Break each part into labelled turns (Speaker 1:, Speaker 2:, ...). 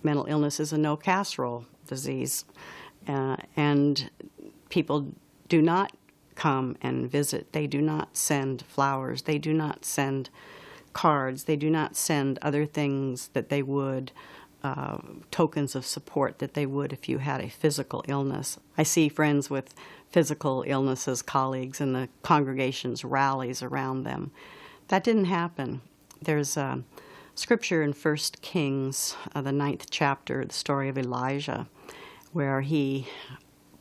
Speaker 1: mental illness is a no casserole disease, and people do not come and visit. They do not send flowers. They do not send cards. They do not send other things that they would, tokens of support that they would if you had a physical illness. I see friends with physical illnesses, colleagues, and the congregations rallies around them. That didn't happen. There's a scripture in 1 Kings, the 9th chapter, the story of Elijah, where he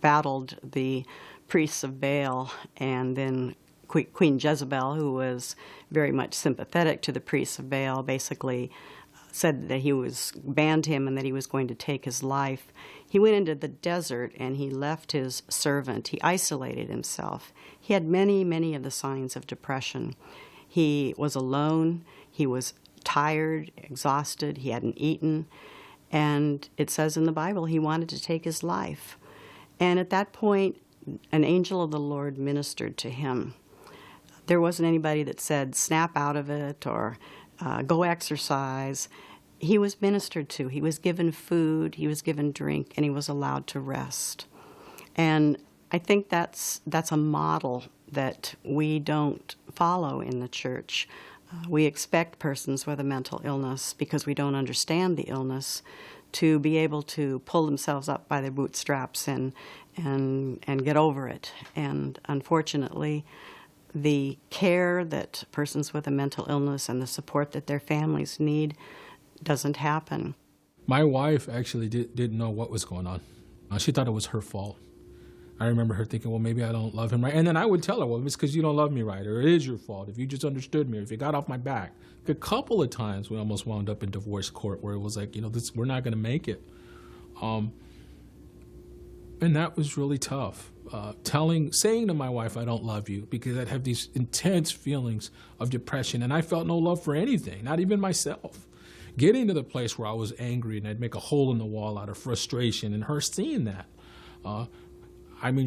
Speaker 1: battled the priests of Baal, and then Queen Jezebel, who was very much sympathetic to the priests of Baal, basically said that banned him and that he was going to take his life. He went into the desert and he left his servant. He isolated himself. He had many, many of the signs of depression. He was alone. He was tired, exhausted. He hadn't eaten. And it says in the Bible he wanted to take his life. And at that point, an angel of the Lord ministered to him. There wasn't anybody that said, snap out of it or go exercise. He was ministered to. He was given food, he was given drink, and he was allowed to rest. And I think that's a model that we don't follow in the church. We expect persons with a mental illness, because we don't understand the illness, to be able to pull themselves up by their bootstraps and get over it. And unfortunately, the care that persons with a mental illness and the support that their families need doesn't happen.
Speaker 2: My wife actually didn't know what was going on. She thought it was her fault. I remember her thinking, well, maybe I don't love him right. And then I would tell her, well, it's because you don't love me right, or it is your fault. If you just understood me, or if you got off my back. A couple of times we almost wound up in divorce court where it was like, we're not going to make it. And that was really tough. Saying to my wife, I don't love you, because I'd have these intense feelings of depression, and I felt no love for anything, not even myself. Getting to the place where I was angry and I'd make a hole in the wall out of frustration, and her seeing that.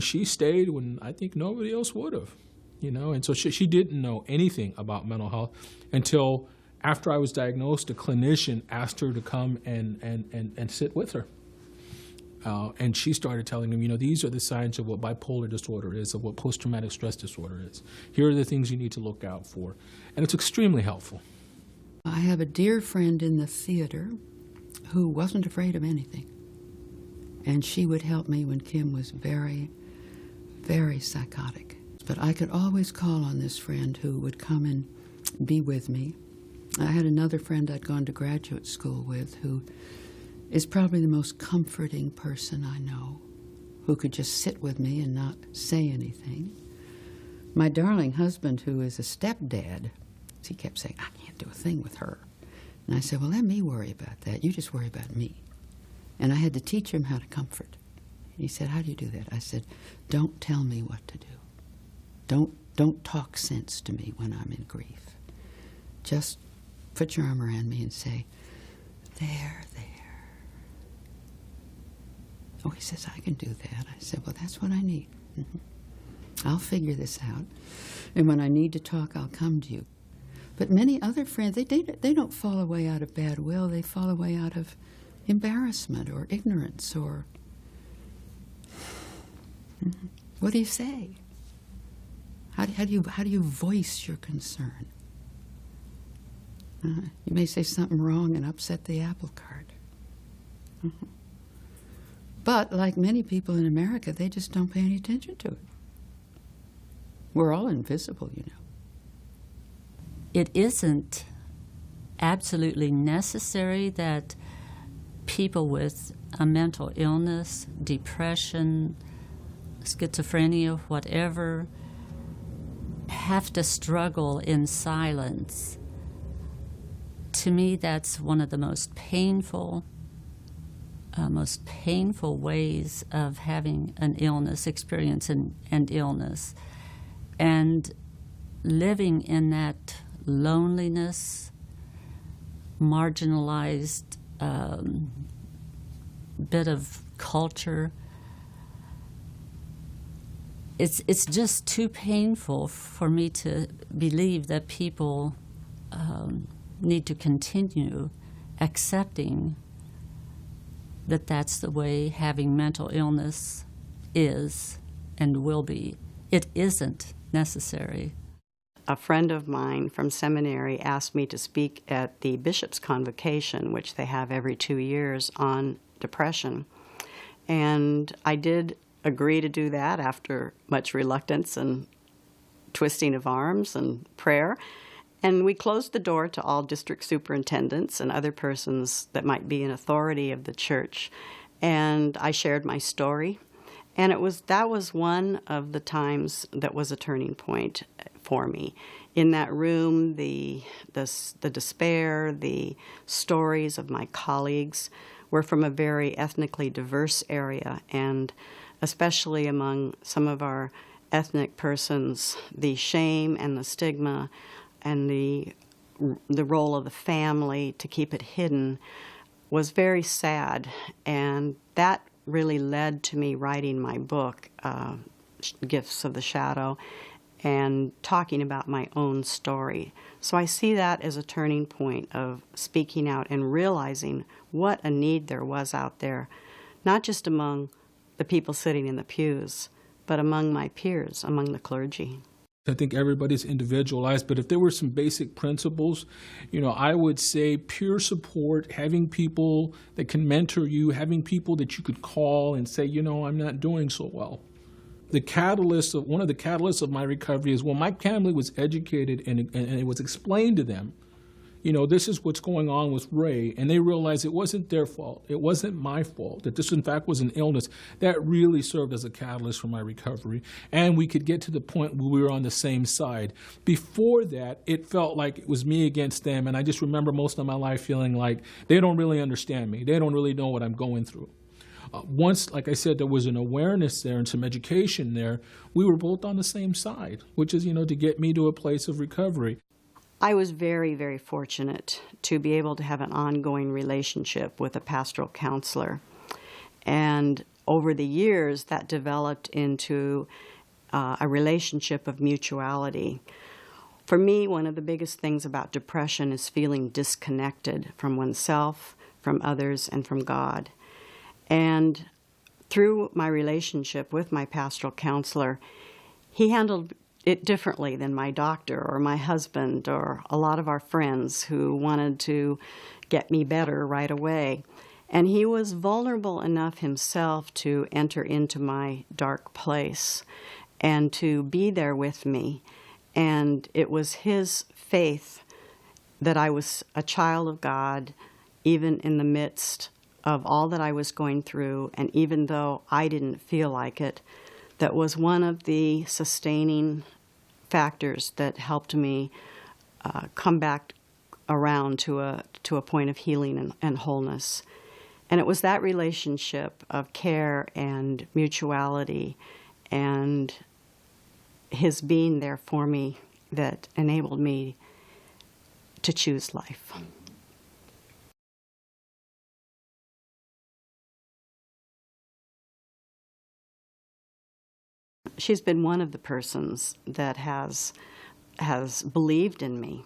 Speaker 2: She stayed when I think nobody else would have, and so she didn't know anything about mental health until after I was diagnosed. A clinician asked her to come and sit with her. And she started telling him, these are the signs of what bipolar disorder is, of what post-traumatic stress disorder is. Here are the things you need to look out for. And it's extremely helpful.
Speaker 3: I have a dear friend in the theater who wasn't afraid of anything. And she would help me when Kim was very, very psychotic. But I could always call on this friend who would come and be with me. I had another friend I'd gone to graduate school with who is probably the most comforting person I know, who could just sit with me and not say anything. My darling husband, who is a stepdad, he kept saying, I can't do a thing with her. And I said, well, let me worry about that. You just worry about me. And I had to teach him how to comfort. And he said, how do you do that? I said, don't tell me what to do. Don't talk sense to me when I'm in grief. Just put your arm around me and say, there. Oh, he says, I can do that. I said, well, that's what I need. I'll figure this out. And when I need to talk, I'll come to you. But many other friends, they don't fall away out of bad will. They fall away out of embarrassment or ignorance or... What do you say? How do you voice your concern? You may say something wrong and upset the apple cart. But like many people in America, they just don't pay any attention to it. We're all invisible,
Speaker 4: It isn't absolutely necessary that people with a mental illness, depression, schizophrenia, whatever, have to struggle in silence. To me, that's one of the most painful ways of having an illness, experience an illness. And living in that loneliness, marginalized bit of culture, it's just too painful for me to believe that people need to continue accepting that that's the way having mental illness is and will be. It isn't necessary.
Speaker 1: A friend of mine from seminary asked me to speak at the bishop's convocation, which they have every 2 years, on depression. And I did agree to do that after much reluctance and twisting of arms and prayer. And we closed the door to all district superintendents and other persons that might be in authority of the church. And I shared my story. And that was one of the times that was a turning point for me. In that room, the despair, the stories of my colleagues were from a very ethnically diverse area, and especially among some of our ethnic persons, the shame and the stigma and the role of the family to keep it hidden was very sad. And that really led to me writing my book, Gifts of the Shadow, and talking about my own story. So I see that as a turning point of speaking out and realizing what a need there was out there, not just among the people sitting in the pews, but among my peers, among the clergy.
Speaker 2: I think everybody's individualized, but if there were some basic principles, I would say peer support, having people that can mentor you, having people that you could call and say, I'm not doing so well. One of the catalysts of my recovery is when my family was educated and it was explained to them, this is what's going on with Ray, and they realized it wasn't their fault, it wasn't my fault, that this in fact was an illness. That really served as a catalyst for my recovery, and we could get to the point where we were on the same side. Before that, it felt like it was me against them, and I just remember most of my life feeling like they don't really understand me, they don't really know what I'm going through. Once, like I said, there was an awareness there and some education there, we were both on the same side, which is, to get me to a place of recovery.
Speaker 1: I was very, very fortunate to be able to have an ongoing relationship with a pastoral counselor. And over the years, that developed into a relationship of mutuality. For me, one of the biggest things about depression is feeling disconnected from oneself, from others, and from God. And through my relationship with my pastoral counselor, he handled it differently than my doctor or my husband or a lot of our friends who wanted to get me better right away. And he was vulnerable enough himself to enter into my dark place and to be there with me. And it was his faith that I was a child of God, even in the midst of all that I was going through, and even though I didn't feel like it, that was one of the sustaining factors that helped me come back around to a point of healing and wholeness. And it was that relationship of care and mutuality and his being there for me that enabled me to choose life. She's been one of the persons that has believed in me.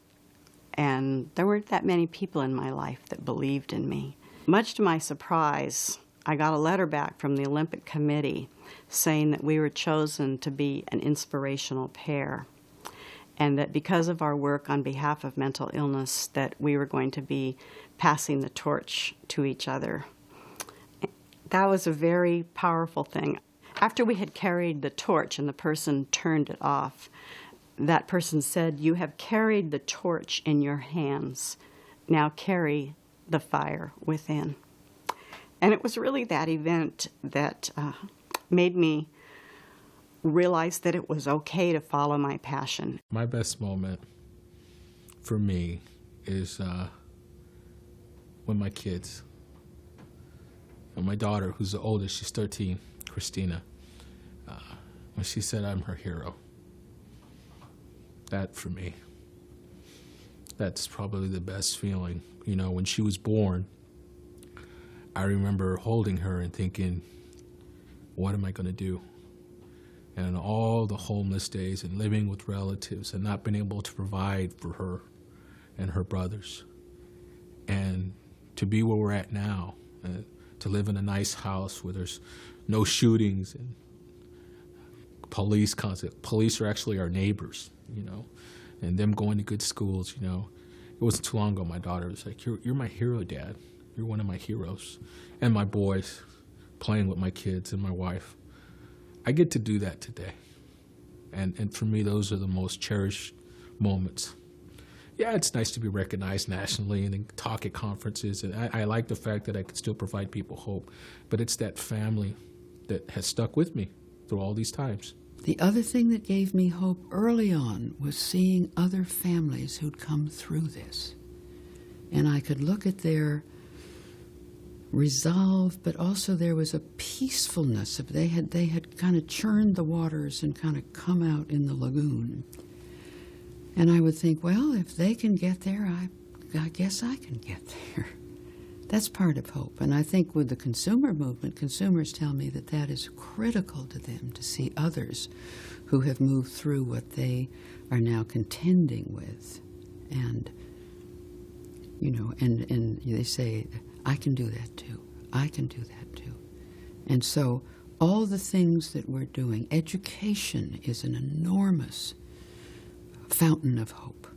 Speaker 1: And there weren't that many people in my life that believed in me. Much to my surprise, I got a letter back from the Olympic Committee saying that we were chosen to be an inspirational pair, and that because of our work on behalf of mental illness, that we were going to be passing the torch to each other. That was a very powerful thing. After we had carried the torch and the person turned it off, that person said, "You have carried the torch in your hands. Now carry the fire within." And it was really that event that made me realize that it was okay to follow my passion.
Speaker 2: My best moment for me is when my kids, and my daughter, who's the oldest, she's 13, Christina, when she said, "I'm her hero." That, for me, that's probably the best feeling. You know, when she was born, I remember holding her and thinking, what am I going to do? And all the homeless days and living with relatives and not being able to provide for her and her brothers. And to be where we're at now, to live in a nice house where there's no shootings and police concept. Police are actually our neighbors, and them going to good schools, It wasn't too long ago, my daughter was like, you're my hero, Dad. You're one of my heroes. And my boys, playing with my kids and my wife. I get to do that today. And for me, those are the most cherished moments. Yeah, it's nice to be recognized nationally and then talk at conferences. And I like the fact that I can still provide people hope. But it's that family that has stuck with me through all these times.
Speaker 3: The other thing that gave me hope early on was seeing other families who'd come through this. And I could look at their resolve, but also there was a peacefulness. They had kind of churned the waters and kind of come out in the lagoon. And I would think, well, if they can get there, I guess I can get there. That's part of hope. And I think with the consumer movement, consumers tell me that that is critical to them, to see others who have moved through what they are now contending with. And, and they say, I can do that too. I can do that too. And so all the things that we're doing, education is an enormous fountain of hope.